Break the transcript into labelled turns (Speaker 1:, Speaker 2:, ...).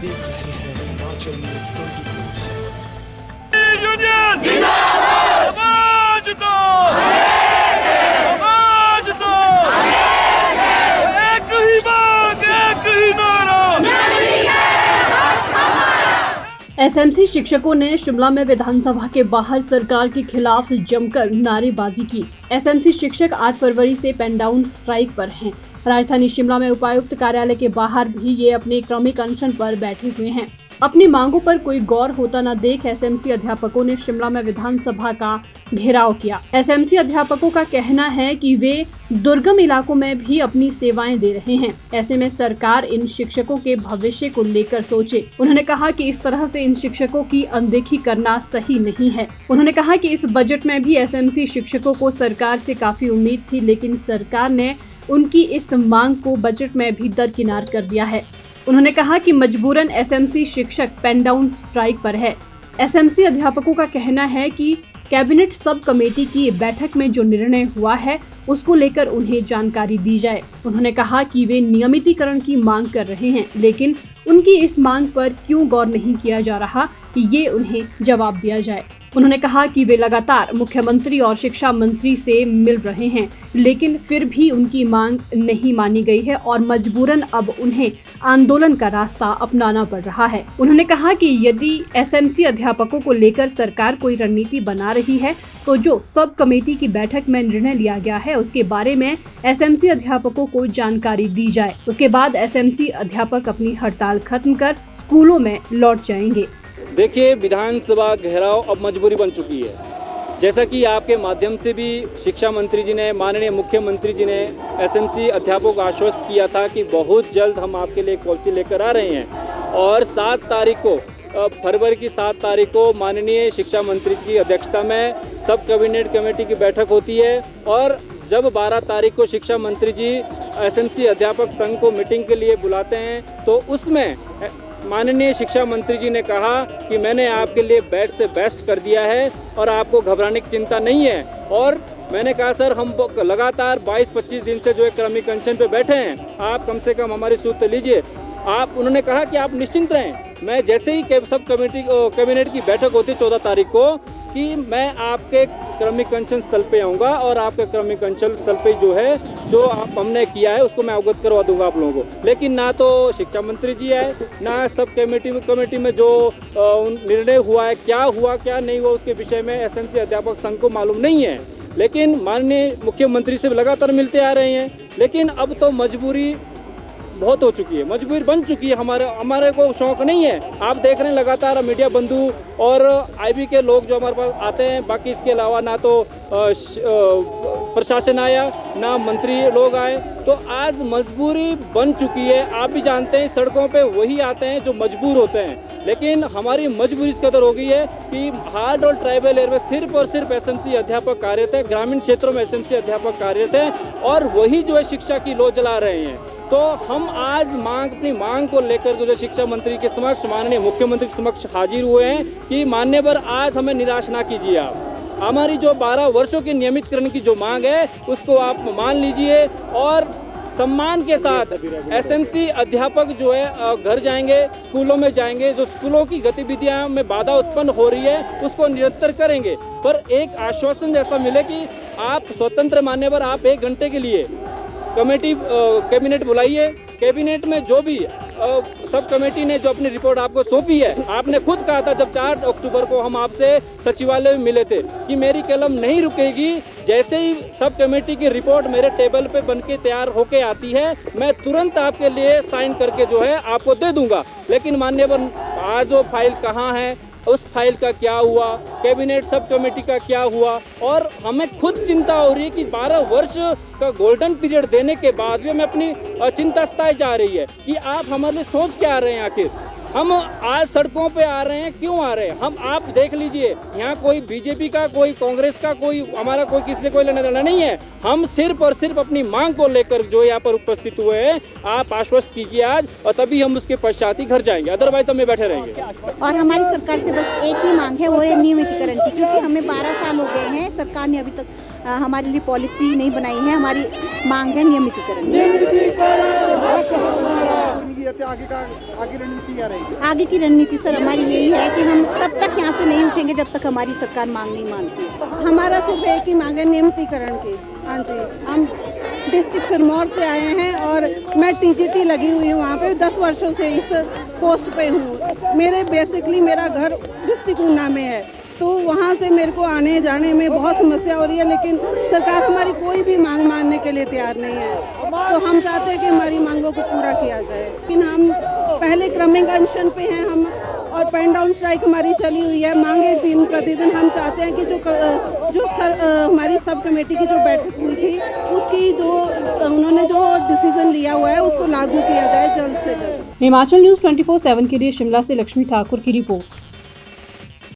Speaker 1: देख रहे हैं हिमाचल न्यूज़ 24।
Speaker 2: यूनियन जिंदाबाद, आवाज दो, आवाज दो, एक ही बात, एक ही नारा।
Speaker 3: एसएमसी शिक्षकों ने शिमला में विधानसभा के बाहर सरकार के खिलाफ जमकर नारेबाजी की। एसएमसी शिक्षक 8 फरवरी से पेन डाउन स्ट्राइक पर हैं। राजधानी शिमला में उपायुक्त कार्यालय के बाहर भी ये अपने क्रमिक अनशन पर बैठे हुए हैं। अपनी मांगों पर कोई गौर होता न देख एसएमसी अध्यापकों ने शिमला में विधानसभा का घेराव किया। एसएमसी अध्यापकों का कहना है कि वे दुर्गम इलाकों में भी अपनी सेवाएं दे रहे हैं। ऐसे में सरकार इन शिक्षकों के भविष्य को लेकर सोचे। उन्होंने कहा कि इस तरह से इन शिक्षकों की अनदेखी करना सही नहीं है। उन्होंने कहा कि इस बजट में भी एसएमसी शिक्षकों को सरकार से काफी उम्मीद थी, लेकिन सरकार ने उनकी इस मांग को बजट में भी दरकिनार कर दिया है। उन्होंने कहा कि मजबूरन एसएमसी शिक्षक पेन डाउन स्ट्राइक पर है। एसएमसी अध्यापकों का कहना है कि कैबिनेट सब कमेटी की बैठक में जो निर्णय हुआ है उसको लेकर उन्हें जानकारी दी जाए। उन्होंने कहा कि वे नियमितीकरण की मांग कर रहे हैं, लेकिन उनकी इस मांग पर क्यों गौर नहीं किया जा रहा, ये उन्हें जवाब दिया जाए। उन्होंने कहा कि वे लगातार मुख्यमंत्री और शिक्षा मंत्री से मिल रहे हैं, लेकिन फिर भी उनकी मांग नहीं मानी गई है और मजबूरन अब उन्हें आंदोलन का रास्ता अपनाना पड़ रहा है। उन्होंने कहा कि यदि एसएमसी अध्यापकों को लेकर सरकार कोई रणनीति बना रही है तो जो सब कमेटी की बैठक में निर्णय लिया गया है उसके बारे में एसएमसी अध्यापकों को जानकारी दी जाए। उसके बाद एसएमसी अध्यापक अपनी हड़ताल खत्म कर स्कूलों में लौट जाएंगे।
Speaker 4: देखिए, विधानसभा घेराव अब मजबूरी बन चुकी है। जैसा कि आपके माध्यम से भी शिक्षा मंत्री जी ने, माननीय मुख्यमंत्री जी ने एसएमसी अध्यापकों को आश्वस्त किया था कि बहुत जल्द हम आपके लिए पॉलिसी लेकर आ रहे हैं और 7 तारीख को, फरवरी की 7 तारीख को माननीय शिक्षा मंत्री जी की अध्यक्षता में सब कैबिनेट कमेटी की बैठक होती है और जब 12 तारीख को शिक्षा मंत्री जी एसएमसी अध्यापक संघ को मीटिंग के लिए बुलाते हैं तो उसमें माननीय शिक्षा मंत्री जी ने कहा कि मैंने आपके लिए बेस्ट से बेस्ट कर दिया है और आपको घबराने की चिंता नहीं है। और मैंने कहा सर, हम लगातार 22-25 दिन से जो एक क्रमिक अनशन पे बैठे हैं, आप कम से कम हमारी सूत्र लीजिए। उन्होंने कहा कि आप निश्चिंत रहें, मैं जैसे ही सब कैबिनेट की बैठक होती 14 तारीख को कि मैं आपके क्रमिक अनशन स्थल पे आऊँगा और आपके क्रमिक अनशन स्थल पे जो आप हमने किया है उसको मैं अवगत करवा दूंगा आप लोगों को। लेकिन ना तो शिक्षा मंत्री जी है, ना सब कमेटी में जो निर्णय हुआ है, क्या हुआ क्या नहीं हुआ उसके विषय में एसएमसी अध्यापक संघ को मालूम नहीं है। लेकिन माननीय मुख्यमंत्री से लगातार मिलते आ रहे हैं, लेकिन अब तो मजबूरी बहुत हो चुकी है, मजबूरी बन चुकी है। हमारे को शौक नहीं है। आप देख रहे हैं लगातार मीडिया बंधु और आईबी के लोग जो हमारे पास आते हैं, बाकी इसके अलावा ना तो प्रशासन आया ना मंत्री लोग आए, तो आज मजबूरी बन चुकी है। आप भी जानते हैं सड़कों पे वही आते हैं जो मजबूर होते हैं, लेकिन हमारी मजबूरी इस कदर हो गई है कि हार्ड और ट्राइबल एरिया में सिर्फ और सिर्फ एसएमसी अध्यापक कार्यरत है, ग्रामीण क्षेत्रों में एसएमसी अध्यापक कार्यरत है और वही जो है शिक्षा की लो जला रहे हैं। तो हम आज अपनी मांग को लेकर जो शिक्षा मंत्री के समक्ष, माननीय मुख्यमंत्री के समक्ष हाजिर हुए हैं कि मान्यवर आज हमें निराश ना कीजिए। आप हमारी जो 12 वर्षों की नियमितकरण की जो मांग है उसको आप मान लीजिए और सम्मान के साथ एसएमसी अध्यापक जो है घर जाएंगे, स्कूलों में जाएंगे, जो स्कूलों की गतिविधियां में बाधा उत्पन्न हो रही है उसको निरंतर करेंगे। पर एक आश्वासन जैसा मिले कि आप स्वतंत्र मान्यवर, आप 1 घंटे के लिए कैबिनेट बुलाइए। कैबिनेट में जो भी सब कमेटी ने जो अपनी रिपोर्ट आपको सौंपी है, आपने खुद कहा था जब 4 अक्टूबर को हम आपसे सचिवालय में मिले थे कि मेरी कलम नहीं रुकेगी, जैसे ही सब कमेटी की रिपोर्ट मेरे टेबल पे बनके तैयार होके आती है मैं तुरंत आपके लिए साइन करके जो है आपको दे दूंगा। लेकिन माननीय आज वो फाइल कहाँ है, उस फाइल का क्या हुआ, कैबिनेट सब कमेटी का क्या हुआ, और हमें खुद चिंता हो रही है कि 12 वर्ष का गोल्डन पीरियड देने के भी हमें अपनी चिंता सताई जा रही है कि आप हमारे लिए सोच क्या आ रहे हैं। आखिर हम आज सड़कों पे आ रहे हैं, क्यों आ रहे हैं? आप देख लीजिए, यहाँ कोई बीजेपी का, कोई कांग्रेस का, कोई हमारा कोई किसी से कोई लेना देना नहीं है। हम सिर्फ और सिर्फ अपनी मांग को लेकर जो यहाँ पर उपस्थित हुए हैं, आप आश्वस्त कीजिए आज, और तभी हम उसके पश्चात ही घर जाएंगे, अदरवाइज हम बैठे रहेंगे।
Speaker 5: और हमारी सरकार से बस एक ही मांग है, वो है नियमितीकरण की, क्योंकि हमें 12 साल हो गए हैं, सरकार ने अभी तक हमारे लिए पॉलिसी नहीं बनाई है। हमारी मांग है नियमितीकरण।
Speaker 1: है तो आगे रणनीति क्या रहेगी?
Speaker 5: आगे की रणनीति सर हमारी यही है कि हम तब तक यहाँ से नहीं उठेंगे जब तक हमारी सरकार मांग नहीं मानती। हमारा सिर्फ एक ही मांग है, नियमितीकरण की। हाँ जी, हम डिस्ट्रिक्ट सिरमौर से आए हैं और मैं टीजीटी लगी हुई हूँ वहाँ पे, 10 वर्षों से इस पोस्ट पे हूँ। मेरा घर डिस्ट्रिक्ट ऊना में है, तो वहाँ से मेरे को आने जाने में बहुत समस्या हो रही है, लेकिन सरकार हमारी कोई भी मांग मानने के लिए तैयार नहीं है। तो हम चाहते हैं कि हमारी मांगों को पूरा किया जाए, लेकिन हम पहले क्रमिक अनशन पे हैं हम, और पेन डाउन स्ट्राइक हमारी चली हुई है। मांगे दिन प्रतिदिन हम चाहते हैं कि हमारी सब कमेटी की जो बैठक हुई थी उसकी उन्होंने जो डिसीजन लिया हुआ है उसको लागू किया जाए जल्द से जल्द।
Speaker 3: हिमाचल न्यूज़ 24/7 के लिए शिमला से लक्ष्मी ठाकुर की रिपोर्ट।